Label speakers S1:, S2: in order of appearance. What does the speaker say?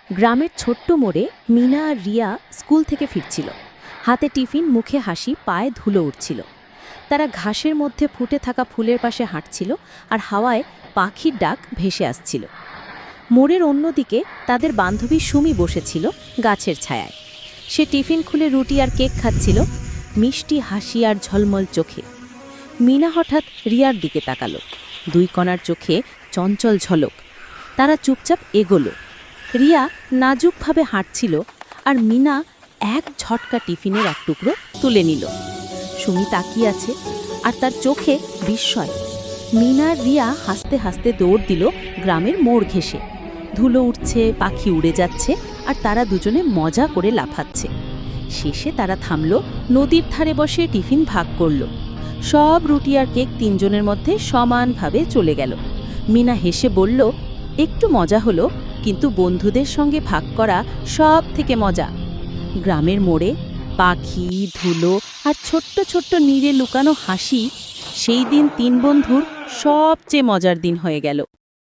S1: গ্রামের ছোট্ট মোড়ে মিনা আর রিয়া স্কুল থেকে ফিরছিল। হাতে টিফিন, মুখে হাসি, পায়ে ধুলো উঠছিল। তারা ঘাসের মধ্যে ফুটে থাকা ফুলের পাশে হাঁটছিল আর হাওয়ায় পাখির ডাক ভেসে আসছিল। মোড়ের অন্যদিকে তাদের বান্ধবী সুমি বসেছিল গাছের ছায়ায়। সে টিফিন খুলে রুটি আর কেক খাচ্ছিল, মিষ্টি হাসি আর ঝলমল চোখে। মিনা হঠাৎ রিয়ার দিকে তাকালো, দুই কণার চোখে চঞ্চল ঝলক। তারা চুপচাপ এগোলো। রিয়া নাজুকভাবে হাঁটছিল আর মিনা এক ঝটকা টিফিনের এক টুকরো তুলে নিল। সুমি তাকিয়ে আছে আর তার চোখে বিস্ময়। মিনা আর রিয়া হাসতে হাসতে দৌড় দিল গ্রামের মোড় ঘেঁষে। ধুলো উঠছে, পাখি উড়ে যাচ্ছে আর তারা দুজনে মজা করে লাফাচ্ছে। শেষে তারা থামল, নদীর ধারে বসে টিফিন ভাগ করল। সব রুটি আর কেক তিনজনের মধ্যে সমানভাবে চলে গেল। মিনা হেসে বলল, একটু মজা হলো, কিন্তু বন্ধুদের সঙ্গে ভাগ করা সব থেকে মজা। গ্রামের মোড়ে পাখি, ধুলো আর ছোট্ট ছোট্ট নীড়ে লুকানো হাসি, সেই দিন তিন বন্ধুর সবচেয়ে মজার দিন হয়ে গেল।